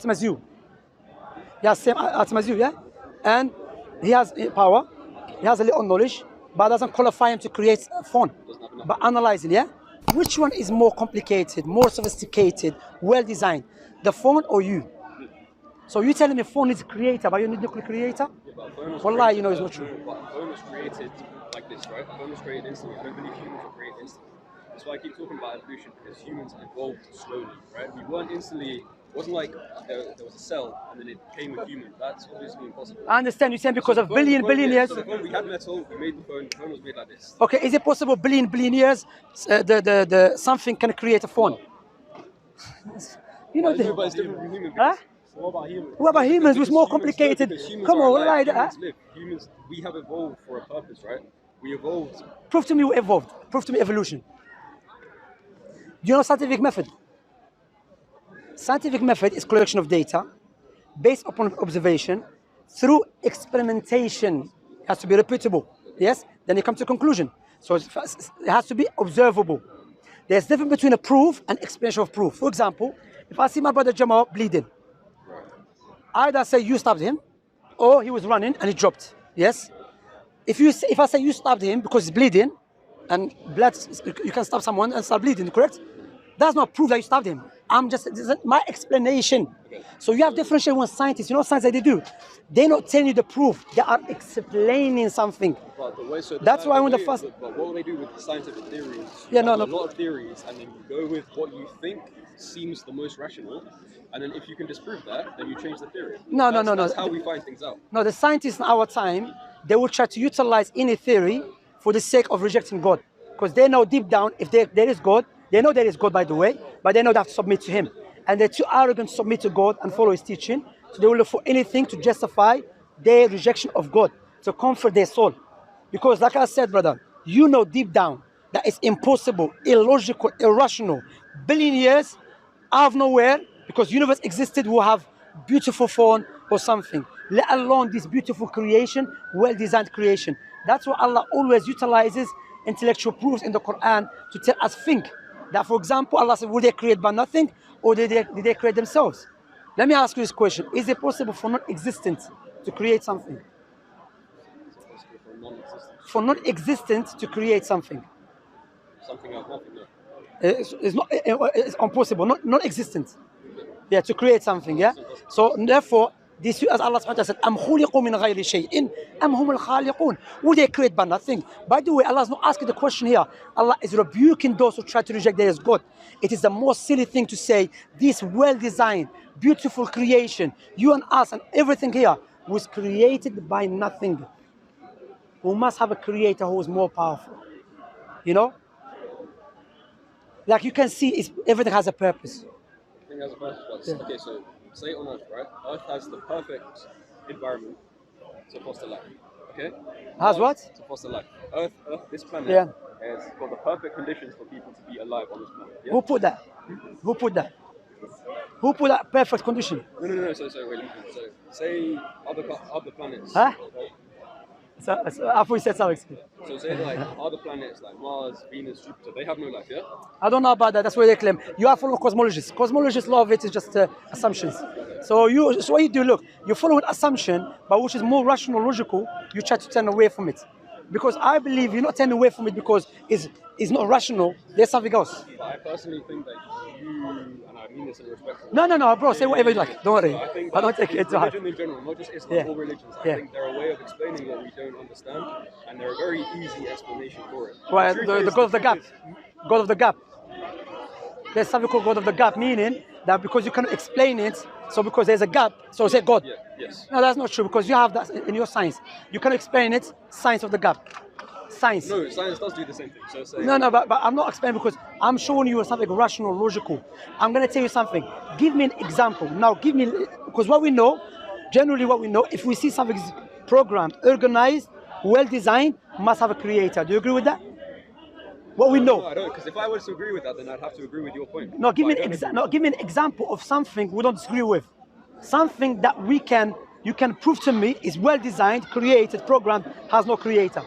as you. He has same as you, yeah? And he has power, he has a little knowledge, but doesn't qualify him to create a phone. But analyzing, yeah? Which one is more complicated, more sophisticated, well designed? The phone or you? So you telling me phone is a creator, but you need a creator? Wallahi, you know it's not true. But a phone was created like this, right? A phone was created instantly. I don't believe humans were created instantly. That's why I keep talking about evolution, because humans evolved slowly, right? We weren't instantly, it wasn't like there was a cell and then it came with humans. That's obviously impossible. I understand you're saying because of billion years. So the phone, we had metal, we made the phone was made like this. Okay, is it possible billion years the something can create a phone? You know, but it's different from humans. Huh? What about humans? What about humans? It's more complicated. Come on, right? Humans, we have evolved for a purpose, right? We evolved. Prove to me we evolved. Prove to me evolution. Do you know scientific method? Scientific method is collection of data based upon observation through experimentation. It has to be repeatable. Yes? Then you come to a conclusion. So it has to be observable. There's a difference between a proof and explanation of proof. For example, if I see my brother Jamal bleeding, I either say you stabbed him, or he was running and he dropped. Yes? If I say you stabbed him because he's bleeding, and blood, you can stab someone and start bleeding, correct? That's not proof that you stabbed him. This is my explanation. So you have differentiation with scientists. You know what science they do? They're not telling you the proof. They are explaining something. That's why when the first... But what will they do with the scientific theories? Yeah, a lot of theories, and then you go with what you think seems the most rational, and then if you can disprove that, then you change the theory. No. That's how we find things out. No, the scientists in our time, they will try to utilize any theory for the sake of rejecting God. Because they know deep down, if there is God, they know there is God, by the way, but they know they have to submit to him. And they're too arrogant to submit to God and follow his teaching. So they will look for anything to justify their rejection of God, to comfort their soul. Because like I said, brother, you know deep down that it's impossible, illogical, irrational, billion years out of nowhere, because universe existed, will have beautiful phone or something, let alone this beautiful creation, well-designed creation. That's why Allah always utilizes intellectual proofs in the Quran to tell us think. That, for example, Allah said, will they create by nothing, or did they create themselves? Let me ask you this question. Is it possible for non-existent to create something? For non-existent to create something? Something out of nothing, no. It's impossible, non-existent. Yeah, to create something, yeah? So, therefore, this, as Allah subhanahu wa ta'ala said, أَمْ خُلِقُوا مِنْ غَيْرِ شَيْءٍ أَمْ هُمُ الْخَالِقُونَ. Will they create by nothing? By the way, Allah is not asking the question here. Allah is rebuking those who try to reject there is God. It is the most silly thing to say, this well-designed, beautiful creation, you and us and everything here, was created by nothing. We must have a creator who is more powerful. You know? Like you can see, everything has a purpose. Everything has a purpose. Yeah. Okay, so say on Earth, right? Earth has the perfect environment to foster life. Okay? Has what? To foster life. Earth, this planet has got the perfect conditions for people to be alive on this planet. Yeah? Who put that? Who put that? Who put that perfect condition? No. So wait, so say other planets. Huh? Right? So I thought you said something. So say like other planets like Mars, Venus, Jupiter, they have no life, yeah? I don't know about that. That's what they claim. You are following cosmologists. Cosmologists, a lot of it is just assumptions. So what you do, look, you follow an assumption, but which is more rational, logical. You try to turn away from it, because I believe you're not turning away from it because it's not rational. There's something else. But I personally think that you, and I mean this in respect. No, bro. Say whatever you like. Don't worry. I don't take it to heart. Religion in general, not just Islam, all religions. I think they're a way of explaining what we don't understand, and they're a very easy explanation for it. Right, the God of the gap. God of the gap. There's something called God of the gap, meaning that because you cannot explain it, so because there's a gap, so say God. Yeah, yes. No, that's not true, because you have that in your science. You cannot explain it, science of the gap. Science. No, science does do the same thing. So say no, but I'm not explaining because I'm showing you something rational, logical. I'm going to tell you something. Give me an example. Now, because what we know, generally what we know, if we see something is programmed, organized, well-designed, must have a creator. Do you agree with that? What we know. No, I don't, because if I were to agree with that, then I'd have to agree with your point. No, give me an example of something we don't disagree with. Something that you can prove to me is well-designed, created, programmed, has no creator.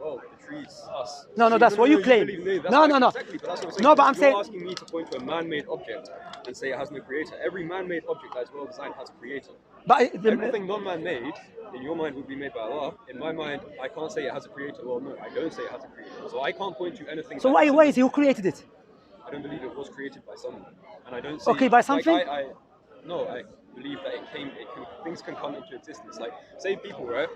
Well, the trees, us. No, no, that's what you claim. No, no, no. Exactly, but that's what I'm saying. No, but I'm You're saying. asking me to point to a man-made object and say it has no creator. Every man-made object that is well designed has a creator. But Everything non-man-made, in your mind, would be made by Allah. In my mind, I can't say it has a creator. Well, no, I don't say it has a creator. So I can't point to anything. so why is he who created it? I don't believe it was created by someone, and I don't see. Okay, by something. Like, I believe that things can come into existence. Like, say people, right?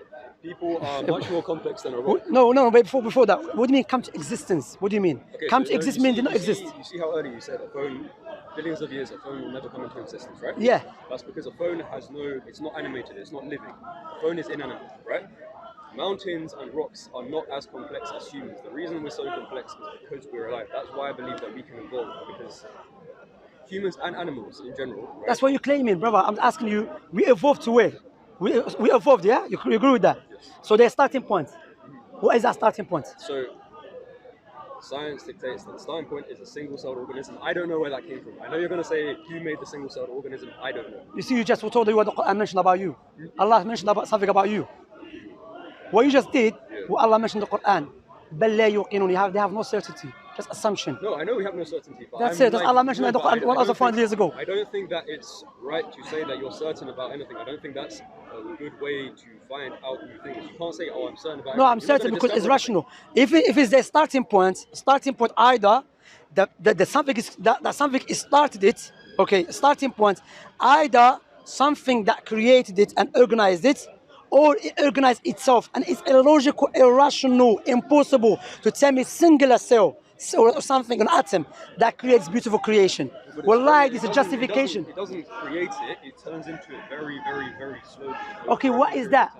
People are much more complex than a rock. No, but before that, what do you mean come to existence? What do you mean? Okay, Come so, to exist means did not exist. You see how earlier you said a phone, billions of years, a phone will never come into existence, right? Yeah. That's because a phone has it's not animated, it's not living. A phone is inanimate, right? Mountains and rocks are not as complex as humans. The reason we're so complex is because we're alive. That's why I believe that we can evolve, because humans and animals in general. Right? That's what you're claiming, brother. I'm asking you, we evolved to where? We evolved, yeah? You agree with that? Yes. So there's starting point. What is that starting point? So science dictates that the starting point is a single-celled organism. I don't know where that came from. I know you're going to say who made the single-celled organism. I don't know. You see, you just told you what the Quran mentioned about you. Allah mentioned something about you. What you just did, what Allah mentioned in the Quran, بَلْ لَا يُوقِنُونَ, they have no certainty, just assumption. No, I know we have no certainty. But That's I'm it. That's like, Allah mentioned in the Quran 1,400 years ago. I don't think that it's right to say that you're certain about anything. I don't think that's a good way to find out new things. You can't say, "Oh, I'm certain about." No, I'm anything. You're certain not because gonna it's discover rational. If it's the starting point either that something is started it, okay, starting point, either something that created it and organized it, or it organized itself, and it's illogical, irrational, impossible to tell me singular cell or something, an atom that creates beautiful creation. Well, lie, this is justification. It doesn't create it. It turns into it very, very, very slowly. Okay, what is that?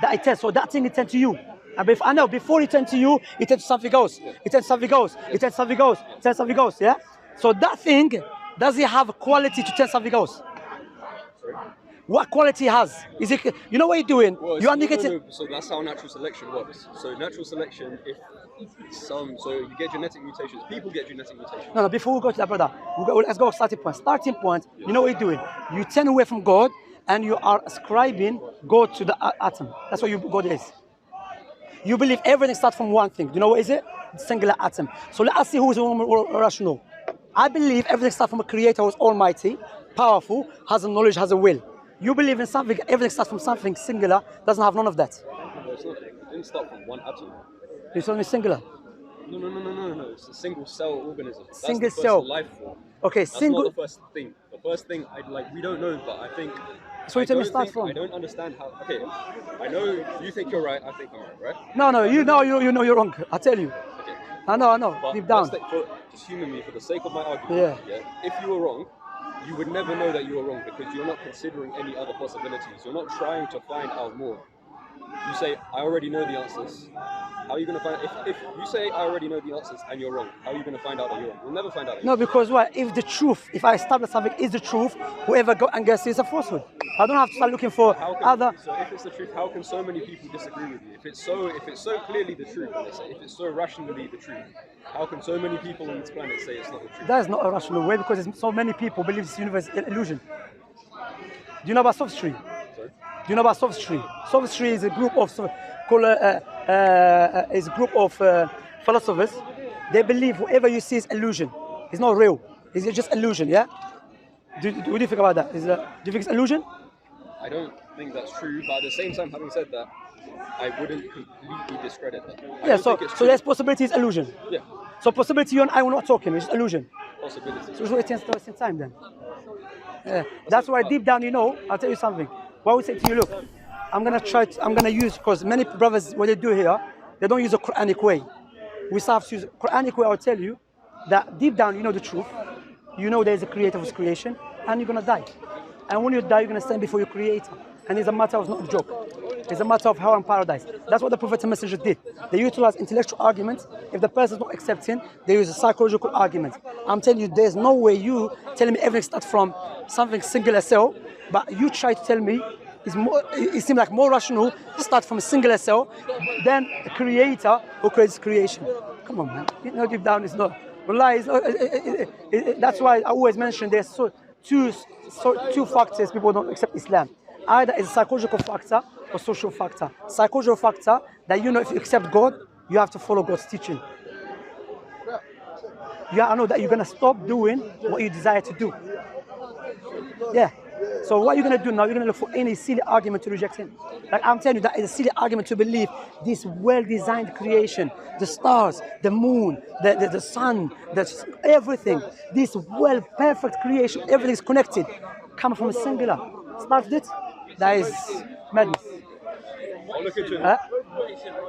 That it turns. So that thing it turns to you. I know before it turns to you, it turns to something else. It turns something else. It turns something else. It turns something else. Yeah. So that thing, does it have a quality to turn something else? Sorry? What quality it has? Is it? You know what you're doing? Well, You are negating. no, so that's how natural selection works. So natural selection, so you get genetic mutations. People get genetic mutations. No, before we go to that, brother, let's go starting point. Starting point, you know what you're doing? You turn away from God and you are ascribing God to the atom. That's what God is. You believe everything starts from one thing. Do you know what is it? Singular atom. So let us see who is more rational. I believe everything starts from a creator who is almighty, powerful, has a knowledge, has a will. You believe in something, everything starts from something singular, doesn't have none of that. No, it's not. It didn't start from one atom. It's only singular. No. It's a single cell organism. That's Single the first cell. life form. Okay, That's single. not the first thing. The first thing, we don't know, but I think. So you tell me start from? I don't understand how. Okay, I know you think you're right. I think I'm right, right? No, you know you're wrong. I tell you. Okay. I know. But Deep down. just humor me for the sake of my argument. Yeah. If you were wrong, you would never know that you were wrong because you're not considering any other possibilities. You're not trying to find out more. You say, I already know the answers. How are you going to find if you say I already know the answers and you're wrong, how are you going to find out that you're wrong? You'll never find out. No, because what? If I establish something is the truth, whoever go and guess is a falsehood. I don't have to start looking for other. So if it's the truth, how can so many people disagree with you? If it's so clearly the truth, let's say, if it's so rationally the truth, how can so many people on this planet say it's not the truth? That is not a rational way because so many people believe this universe is an illusion. Do you know about sophistry? Sorry? Do you know about sophistry? Sophistry is a group of philosophers. They believe whatever you see is illusion. It's not real. It's just illusion. Yeah. What do you think about that? Do you think it's illusion? I don't think that's true, but at the same time, having said that, I wouldn't completely discredit that. Yeah. So there's possibility is illusion. Yeah. So possibility you and I were not talking. It's just illusion. Possibility. So it's wasting time then. Yeah. That's why deep down, I'll tell you something. What we say to you, look, I'm gonna use, because many brothers, what they do here, they don't use a Quranic way. We have to use a Quranic way. I'll tell you that deep down, you know the truth. You know there's a creator of his creation, and you're gonna die. And when you die, you're gonna stand before your creator. And it's a matter of not a joke. It's a matter of hell and paradise. That's what the Prophet and Messenger did. They utilize intellectual arguments. If the person is not accepting, they use a psychological argument. I'm telling you, there's no way you telling me everything starts from something singular cell, but you try to tell me it seems like more rational to start from a singular cell than a creator who creates creation. Come on, man. Deep down, it's not. Wallahi, that's why I always mention there's two factors people don't accept Islam. Either it's a psychological factor or social factor. Psychological factor that if you accept God, You have to follow God's teaching. Yeah, I know that you're gonna stop doing what you desire to do. Yeah. So what you're gonna do now? You're gonna look for any silly argument to reject him. Like I'm telling you, that is a silly argument to believe this well-designed creation, the stars, the moon, the sun, everything, this perfect creation, everything is connected, coming from a singular. Start with it. That is madness. I'll look into it.